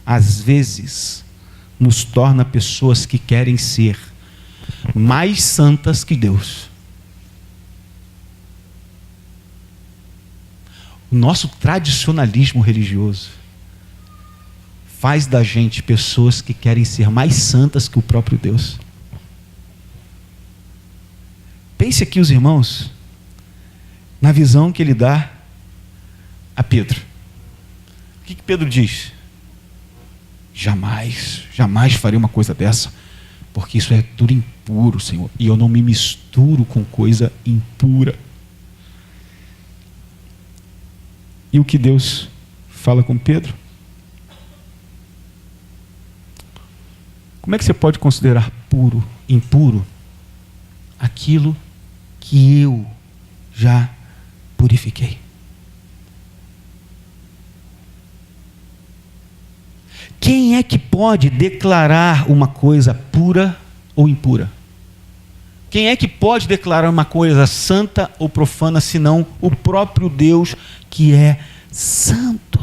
às vezes, nos torna pessoas que querem ser mais santas que Deus. O nosso tradicionalismo religioso faz da gente pessoas que querem ser mais santas que o próprio Deus. Pense aqui os irmãos, na visão que ele dá a Pedro. O que Pedro diz? Jamais farei uma coisa dessa, porque isso é tudo impuro, Senhor, e eu não me misturo com coisa impura. E o que Deus fala com Pedro? Como é que você pode considerar impuro, aquilo que eu já purifiquei? Quem é que pode declarar uma coisa pura ou impura? Quem é que pode declarar uma coisa santa ou profana, senão o próprio Deus que é santo?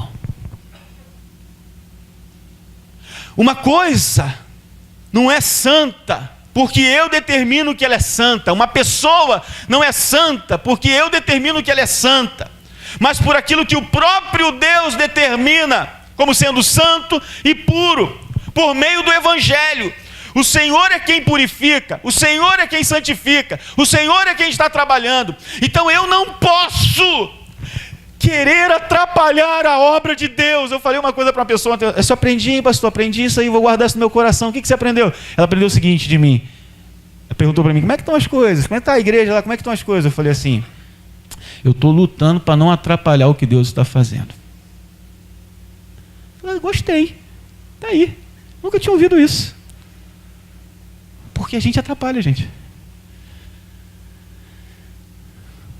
Uma coisa não é santa porque eu determino que ela é santa. Uma pessoa não é santa porque eu determino que ela é santa, mas por aquilo que o próprio Deus determina como sendo santo e puro, por meio do Evangelho. O Senhor é quem purifica, o Senhor é quem santifica, o Senhor é quem está trabalhando. Então eu não posso querer atrapalhar a obra de Deus. Eu falei uma coisa para uma pessoa, eu só aprendi, pastor, aprendi isso aí, vou guardar isso no meu coração. O que você aprendeu? Ela aprendeu o seguinte de mim: Ela perguntou para mim, como é que estão as coisas? Como é que está a igreja lá? Como é que estão as coisas? Eu falei assim, eu estou lutando para não atrapalhar o que Deus está fazendo. Eu falei, gostei. Está aí. Nunca tinha ouvido isso. Porque a gente atrapalha, gente.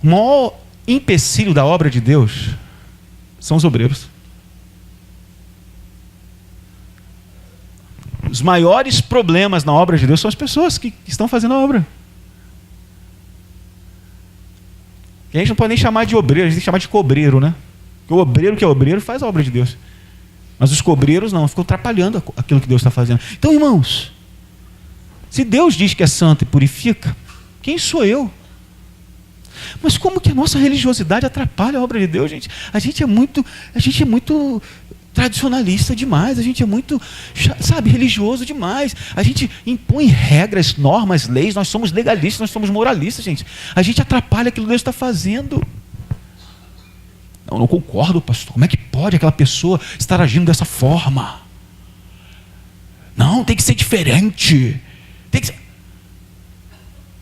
O maior empecilho da obra de Deus são os obreiros. Os maiores problemas na obra de Deus são as pessoas que estão fazendo a obra. E a gente não pode nem chamar de obreiro, a gente tem que chamar de cobreiro, né? Porque o obreiro que é obreiro faz a obra de Deus. Mas os cobreiros não, ficam atrapalhando aquilo que Deus está fazendo. Então, irmãos, se Deus diz que é santo e purifica, quem sou eu? Mas como que a nossa religiosidade atrapalha a obra de Deus, gente? A gente é muito tradicionalista demais, a gente é muito, sabe, religioso demais. A gente impõe regras, normas, leis, nós somos legalistas, nós somos moralistas, gente. A gente atrapalha aquilo que Deus está fazendo. Não concordo, pastor. Como é que pode aquela pessoa estar agindo dessa forma? Não, tem que ser diferente. Tem que ser...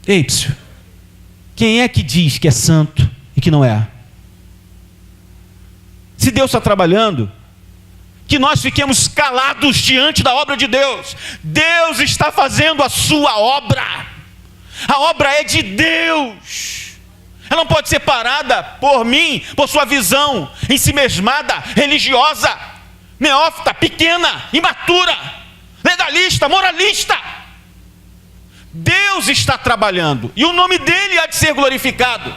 Ei, psiu. Quem é que diz que é santo e que não é? Se Deus está trabalhando, que nós fiquemos calados diante da obra de Deus. Deus está fazendo a sua obra. A obra é de Deus. Ela não pode ser parada por mim, por sua visão ensimesmada, religiosa, neófita, pequena, imatura, legalista, moralista. Deus está trabalhando e o nome dele há de ser glorificado.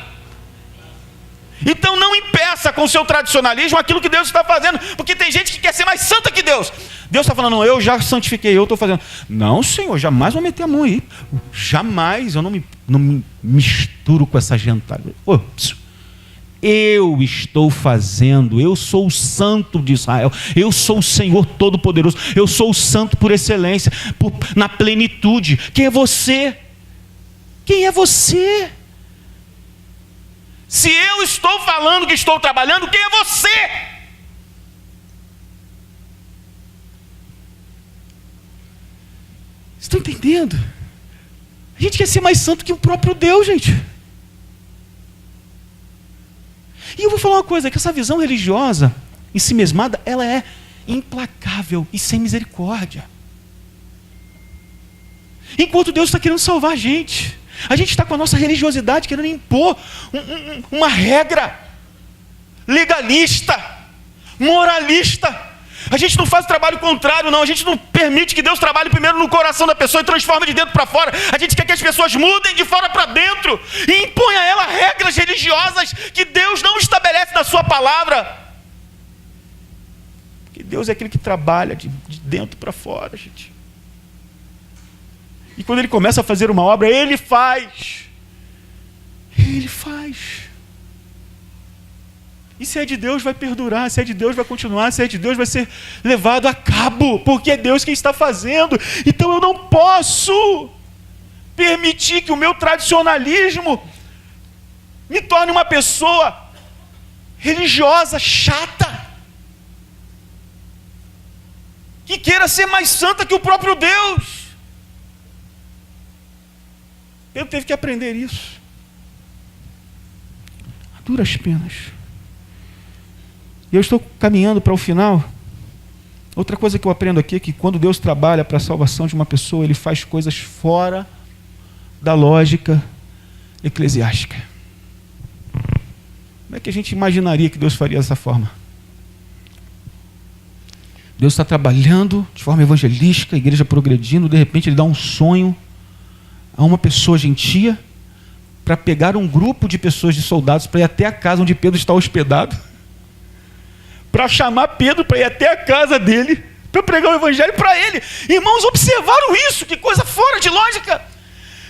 Então não impeça com o seu tradicionalismo aquilo que Deus está fazendo, porque tem gente que quer ser mais santa que Deus. Deus está falando, não, eu já santifiquei, eu estou fazendo. Não, Senhor, jamais vou meter a mão aí. Jamais, eu não me misturo com essa gentalha. Eu estou fazendo, eu sou o santo de Israel, eu sou o Senhor Todo-Poderoso, eu sou o santo por excelência, na plenitude. Quem é você? Quem é você? Se eu estou falando que estou trabalhando, quem é você? Vocês estão entendendo? A gente quer ser mais santo que o próprio Deus, gente. E eu vou falar uma coisa, que essa visão religiosa, ensimesmada, ela é implacável e sem misericórdia. Enquanto Deus está querendo salvar a gente está com a nossa religiosidade querendo impor uma regra legalista, moralista. A gente não faz trabalho contrário, não. A gente não permite que Deus trabalhe primeiro no coração da pessoa e transforme de dentro para fora. A gente quer que as pessoas mudem de fora para dentro e impõe a ela regras religiosas que Deus não estabelece na sua palavra. Porque Deus é aquele que trabalha de dentro para fora, gente. E quando Ele começa a fazer uma obra, Ele faz. Ele faz. E se é de Deus, vai perdurar. Se é de Deus, vai continuar. Se é de Deus, vai ser levado a cabo. Porque é Deus quem está fazendo. Então eu não posso permitir que o meu tradicionalismo me torne uma pessoa religiosa, chata, que queira ser mais santa que o próprio Deus. Pedro teve que aprender isso. A duras penas. E eu estou caminhando para o final. Outra coisa que eu aprendo aqui é que quando Deus trabalha para a salvação de uma pessoa, Ele faz coisas fora da lógica eclesiástica. Como é que a gente imaginaria que Deus faria dessa forma? Deus está trabalhando de forma evangelística, a igreja progredindo, de repente Ele dá um sonho a uma pessoa gentia para pegar um grupo de pessoas, de soldados, para ir até a casa onde Pedro está hospedado, para chamar Pedro para ir até a casa dele, para pregar o evangelho para ele. Irmãos, observaram isso? Que coisa fora de lógica.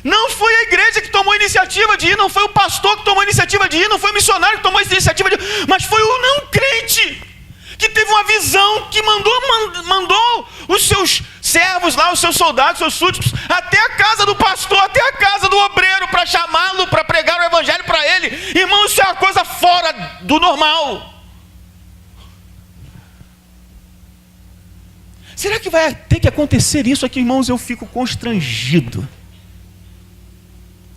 Não foi a igreja que tomou a iniciativa de ir, não foi o pastor que tomou a iniciativa de ir, não foi o missionário que tomou a iniciativa de ir, mas foi o não crente que teve uma visão, que mandou os seus servos lá, os seus soldados, seus súditos, até a casa do pastor, até a casa do obreiro, para chamá-lo, para pregar o evangelho para ele. Irmão, isso é uma coisa fora do normal. Será que vai ter que acontecer isso aqui, irmãos? Eu fico constrangido.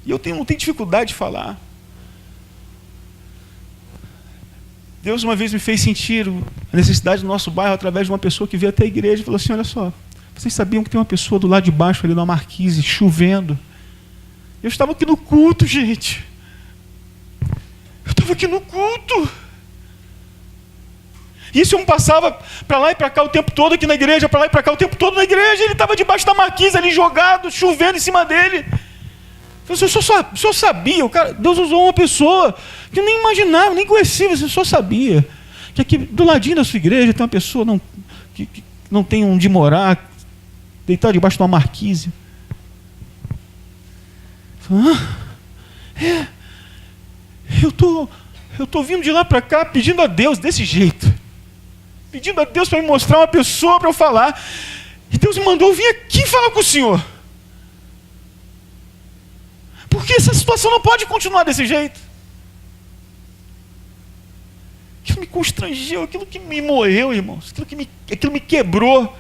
E eu não tenho dificuldade de falar. Deus uma vez me fez sentir a necessidade do nosso bairro através de uma pessoa que veio até a igreja e falou assim: olha só, vocês sabiam que tem uma pessoa do lado de baixo ali na marquise, chovendo? Eu estava aqui no culto, gente. Eu estava aqui no culto. E esse homem passava para lá e para cá o tempo todo aqui na igreja, para lá e para cá o tempo todo na igreja. Ele estava debaixo da marquise ali jogado, chovendo em cima dele. Eu falei: o senhor sabia? O cara, Deus usou uma pessoa que eu nem imaginava, nem conhecia. O senhor sabia que aqui do ladinho da sua igreja tem uma pessoa que não tem onde morar, deitada debaixo de uma marquise. Eu falei: eu tô vindo de lá para cá pedindo a Deus desse jeito, pedindo a Deus para me mostrar uma pessoa para eu falar, e Deus me mandou vir aqui falar com o senhor, porque essa situação não pode continuar desse jeito. Aquilo me constrangeu, aquilo que me moeu, irmãos, aquilo me quebrou.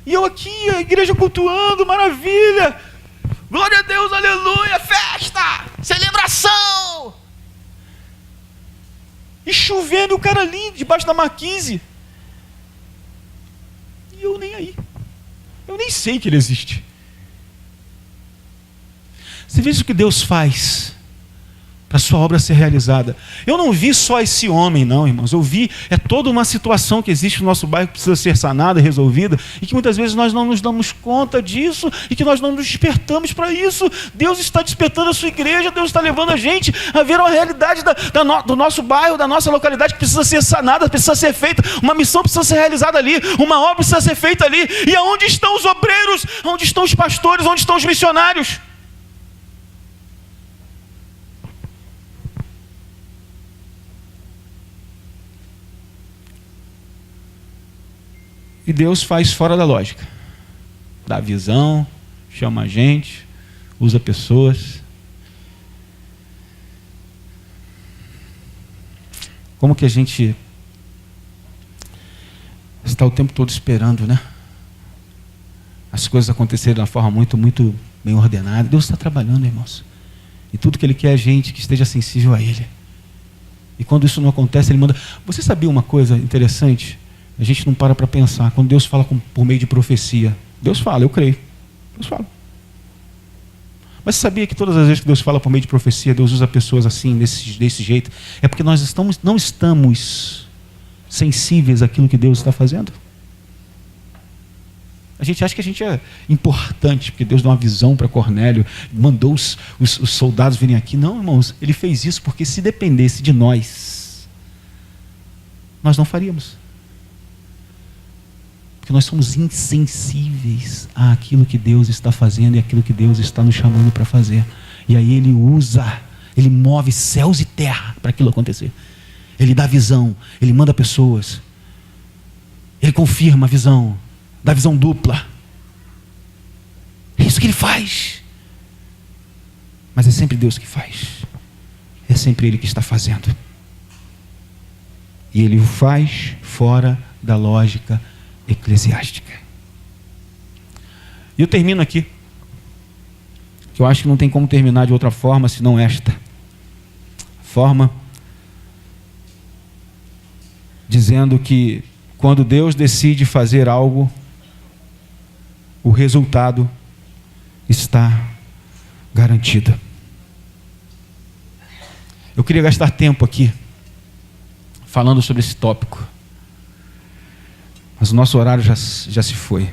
E eu aqui, a igreja cultuando, maravilha, glória a Deus, aleluia, festa, celebração. E chovendo, o cara ali, debaixo da marquise. E eu nem aí. Eu nem sei que ele existe. Você vê o que Deus faz para a sua obra ser realizada. Eu não vi só esse homem, não, irmãos. Eu vi toda uma situação que existe no nosso bairro que precisa ser sanada, resolvida, e que muitas vezes nós não nos damos conta disso, e que nós não nos despertamos para isso. Deus está despertando a sua igreja, Deus está levando a gente a ver a realidade do nosso bairro, da nossa localidade, que precisa ser sanada, precisa ser feita, uma missão precisa ser realizada ali, uma obra precisa ser feita ali. E aonde estão os obreiros? Onde estão os pastores? Onde estão os missionários? E Deus faz fora da lógica. Dá visão, chama a gente, usa pessoas. Como que a gente está o tempo todo esperando, né? As coisas acontecerem de uma forma muito, muito bem ordenada. Deus está trabalhando, irmãos. E tudo que Ele quer é a gente que esteja sensível a Ele. E quando isso não acontece, Ele manda... Você sabia uma coisa interessante? A gente não para pensar. Quando Deus fala por meio de profecia, Deus fala, eu creio. Deus fala. Mas você sabia que todas as vezes que Deus fala por meio de profecia, Deus usa pessoas assim, desse jeito? É porque nós não estamos sensíveis àquilo que Deus está fazendo. A gente acha que a gente é importante, porque Deus dá uma visão para Cornélio, mandou os soldados virem aqui. Não, irmãos, Ele fez isso porque se dependesse de nós não faríamos. Porque nós somos insensíveis àquilo que Deus está fazendo e àquilo que Deus está nos chamando para fazer. E aí Ele Ele move céus e terra para aquilo acontecer. Ele dá visão, Ele manda pessoas. Ele confirma a visão, dá visão dupla. É isso que Ele faz. Mas é sempre Deus que faz. É sempre Ele que está fazendo. E Ele o faz fora da lógica eclesiástica. E eu termino aqui, que eu acho que não tem como terminar de outra forma senão esta forma, dizendo que quando Deus decide fazer algo, o resultado está garantido. Eu queria gastar tempo aqui falando sobre esse tópico, mas o nosso horário já se foi.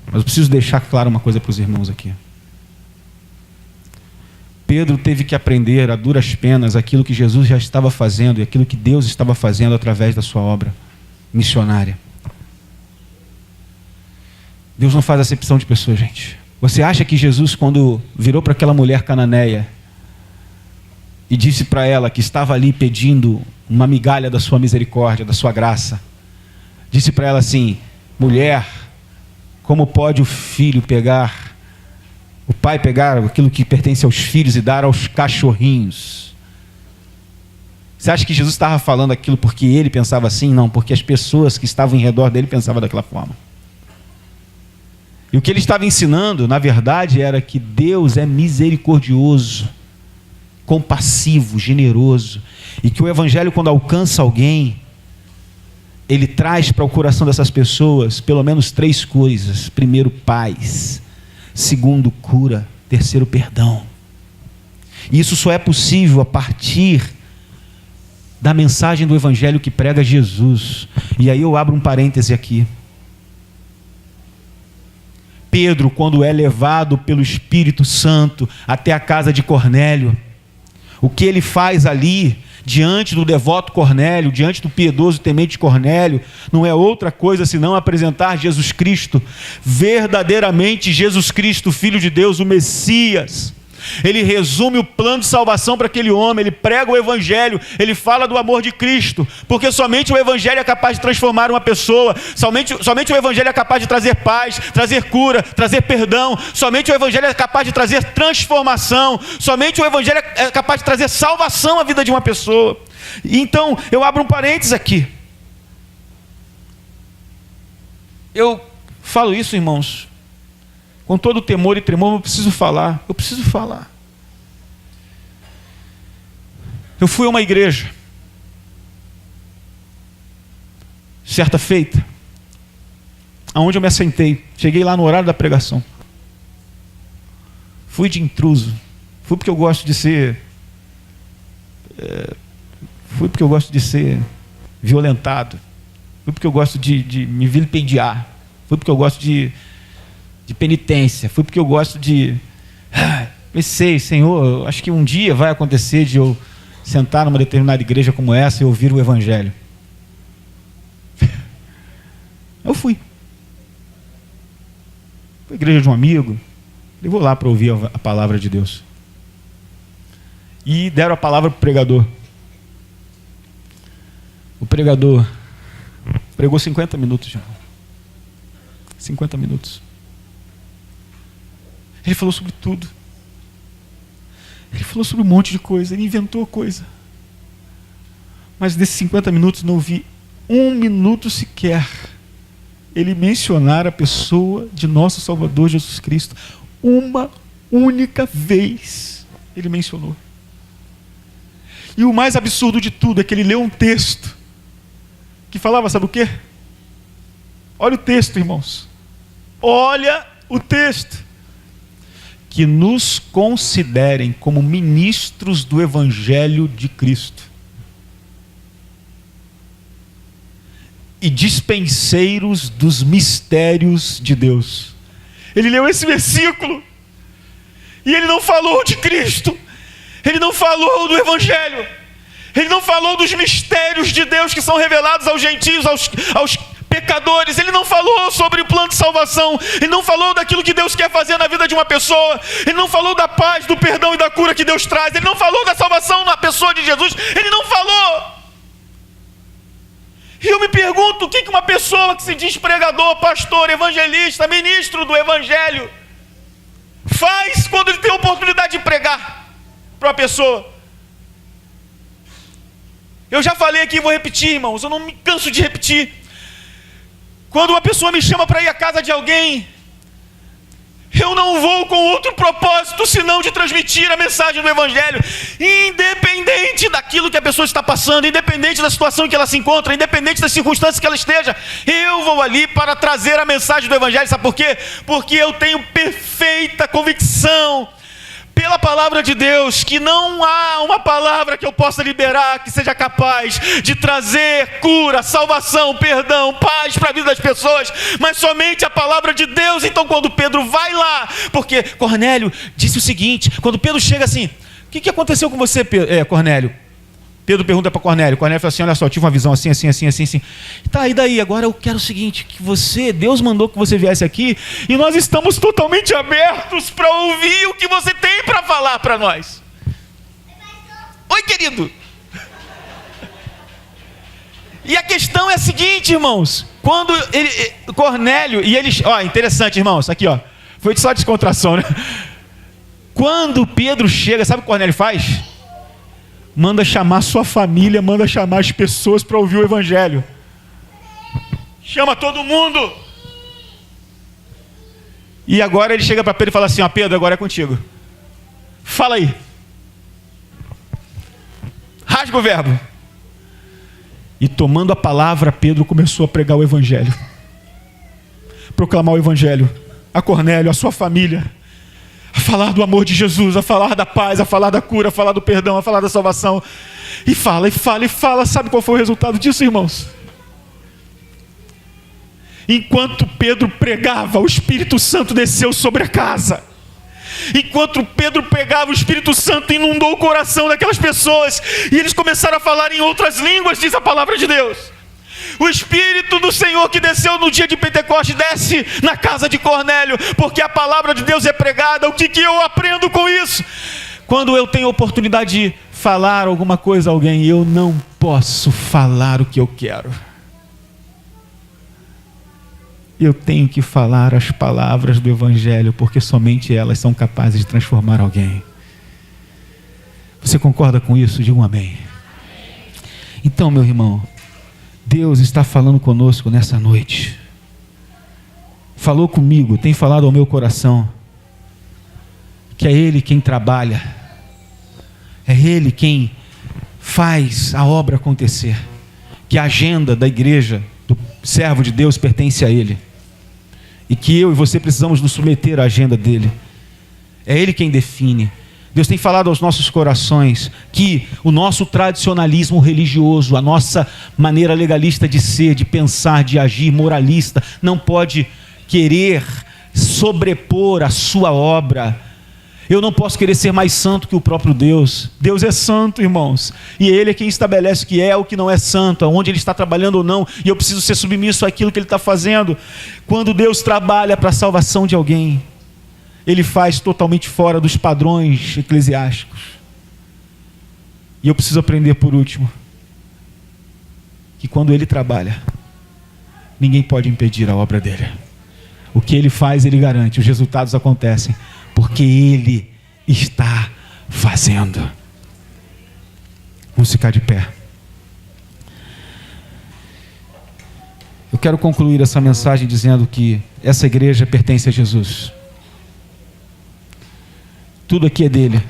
Mas eu preciso deixar claro uma coisa para os irmãos aqui. Pedro teve que aprender a duras penas aquilo que Jesus já estava fazendo e aquilo que Deus estava fazendo através da sua obra missionária. Deus não faz acepção de pessoas, gente. Você acha que Jesus, quando virou para aquela mulher cananeia e disse para ela que estava ali pedindo uma migalha da sua misericórdia, da sua graça, disse para ela assim: mulher, como pode o pai pegar aquilo que pertence aos filhos e dar aos cachorrinhos? Você acha que Jesus estava falando aquilo porque ele pensava assim? Não, porque as pessoas que estavam em redor dele pensavam daquela forma. E o que ele estava ensinando, na verdade, era que Deus é misericordioso. compassivo, generoso, e que o evangelho, quando alcança alguém, ele traz para o coração dessas pessoas pelo menos 3 coisas. Primeiro, paz. Segundo, cura. Terceiro, perdão. E isso só é possível a partir da mensagem do evangelho que prega Jesus. E aí eu abro um parêntese aqui. Pedro, quando é levado pelo Espírito Santo até a casa de Cornélio, o que ele faz ali, diante do devoto Cornélio, diante do piedoso e temente Cornélio, não é outra coisa senão apresentar Jesus Cristo, verdadeiramente Jesus Cristo, Filho de Deus, o Messias. Ele resume o plano de salvação para aquele homem, ele prega o evangelho, ele fala do amor de Cristo, porque somente o evangelho é capaz de transformar uma pessoa, somente o evangelho é capaz de trazer paz, trazer cura, trazer perdão, somente o evangelho é capaz de trazer transformação, somente o evangelho é capaz de trazer salvação à vida de uma pessoa. Então, eu abro um parênteses aqui. Eu falo isso, irmãos, com todo temor e tremor, eu preciso falar. Eu fui a uma igreja, certa feita, aonde eu me assentei. Cheguei lá no horário da pregação. Fui de intruso. Fui porque eu gosto de ser violentado. Fui porque eu gosto de me vilipendiar. Fui porque eu gosto de penitência. Fui porque eu gosto de... Pensei, Senhor, acho que um dia vai acontecer de eu sentar numa determinada igreja como essa e ouvir o evangelho. Eu fui. Foi a igreja de um amigo. Eu vou lá para ouvir a palavra de Deus. E deram a palavra para o pregador. O pregador pregou 50 minutos, já. 50 minutos. Ele falou sobre tudo. Ele falou sobre um monte de coisa. Ele inventou coisa. Mas nesses 50 minutos não ouvi 1 minuto sequer ele mencionar a pessoa de nosso Salvador Jesus Cristo. Uma única vez ele mencionou. E o mais absurdo de tudo é que ele leu um texto que falava, sabe o quê? Olha o texto, irmãos. Olha o texto. Que nos considerem como ministros do Evangelho de Cristo e dispenseiros dos mistérios de Deus. Ele leu esse versículo e ele não falou de Cristo, ele não falou do Evangelho, ele não falou dos mistérios de Deus que são revelados aos gentios, aos pecadores. Ele não falou sobre o plano de salvação, ele não falou daquilo que Deus quer fazer na vida de uma pessoa, ele não falou da paz, do perdão e da cura que Deus traz, ele não falou da salvação na pessoa de Jesus, ele não falou. E eu me pergunto, o que uma pessoa que se diz pregador, pastor, evangelista, ministro do evangelho faz quando ele tem a oportunidade de pregar para uma pessoa? Eu já falei aqui e vou repetir, irmãos, eu não me canso de repetir. Quando uma pessoa me chama para ir à casa de alguém, eu não vou com outro propósito senão de transmitir a mensagem do evangelho, independente daquilo que a pessoa está passando, independente da situação em que ela se encontra, independente das circunstâncias que ela esteja. Eu vou ali para trazer a mensagem do evangelho. Sabe por quê? Porque eu tenho perfeita convicção pela palavra de Deus, que não há uma palavra que eu possa liberar que seja capaz de trazer cura, salvação, perdão, paz para a vida das pessoas, mas somente a palavra de Deus. Então quando Pedro vai lá, porque Cornélio disse o seguinte, quando Pedro chega assim, o que aconteceu com você, Cornélio? Pedro pergunta para Cornélio. Cornélio fala assim, olha só, tive uma visão assim. Tá, e daí? Agora eu quero o seguinte, que Deus mandou que você viesse aqui, e nós estamos totalmente abertos para ouvir o que você tem para falar para nós. Oi, querido. E a questão é a seguinte, irmãos, quando Cornélio, e eles, interessante, irmãos, aqui, foi só descontração, né? Quando Pedro chega, sabe o que Cornélio faz? Manda chamar sua família, manda chamar as pessoas para ouvir o evangelho. Chama todo mundo. E agora ele chega para Pedro e fala assim, Pedro, agora é contigo. Fala aí. Rasga o verbo. E tomando a palavra, Pedro começou a pregar o evangelho. Proclamar o evangelho a Cornélio, a sua família. A falar do amor de Jesus, a falar da paz, a falar da cura, a falar do perdão, a falar da salvação. E fala, e fala, e fala. Sabe qual foi o resultado disso, irmãos? Enquanto Pedro pregava, o Espírito Santo desceu sobre a casa. Enquanto Pedro pregava, o Espírito Santo inundou o coração daquelas pessoas. E eles começaram a falar em outras línguas, diz a palavra de Deus. O Espírito do Senhor que desceu no dia de Pentecostes desce na casa de Cornélio, porque a palavra de Deus é pregada. O que eu aprendo com isso? Quando eu tenho a oportunidade de falar alguma coisa a alguém, eu não posso falar o que eu quero. Eu tenho que falar as palavras do Evangelho, porque somente elas são capazes de transformar alguém. Você concorda com isso? Diga um amém. Então, meu irmão, Deus está falando conosco nessa noite. Falou comigo, tem falado ao meu coração, que é Ele quem trabalha, é Ele quem faz a obra acontecer, que a agenda da igreja, do servo de Deus, pertence a Ele, e que eu e você precisamos nos submeter à agenda dEle. É Ele quem define. Deus tem falado aos nossos corações que o nosso tradicionalismo religioso, a nossa maneira legalista de ser, de pensar, de agir, moralista, não pode querer sobrepor a sua obra. Eu não posso querer ser mais santo que o próprio Deus. Deus é santo, irmãos, e Ele é quem estabelece o que é, o que não é santo, aonde Ele está trabalhando ou não, e eu preciso ser submisso àquilo que Ele está fazendo. Quando Deus trabalha para a salvação de alguém, Ele faz totalmente fora dos padrões eclesiásticos. E eu preciso aprender, por último, que quando Ele trabalha, ninguém pode impedir a obra dEle. O que Ele faz, Ele garante. Os resultados acontecem porque Ele está fazendo. Vamos ficar de pé. Eu quero concluir essa mensagem dizendo que essa igreja pertence a Jesus. Tudo aqui é dele.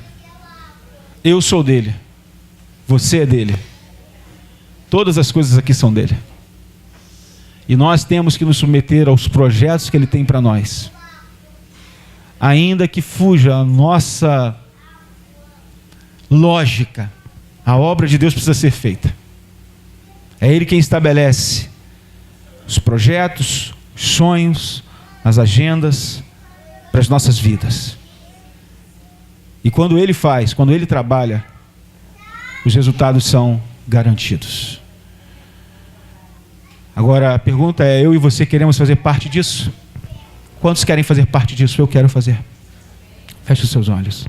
Eu sou dele. Você é dele. Todas as coisas aqui são dele. E nós temos que nos submeter aos projetos que Ele tem para nós. Ainda que fuja a nossa lógica, a obra de Deus precisa ser feita. É Ele quem estabelece os projetos, os sonhos, as agendas para as nossas vidas. E quando Ele faz, quando Ele trabalha, os resultados são garantidos. Agora a pergunta é: eu e você queremos fazer parte disso? Quantos querem fazer parte disso? Eu quero fazer. Feche os seus olhos.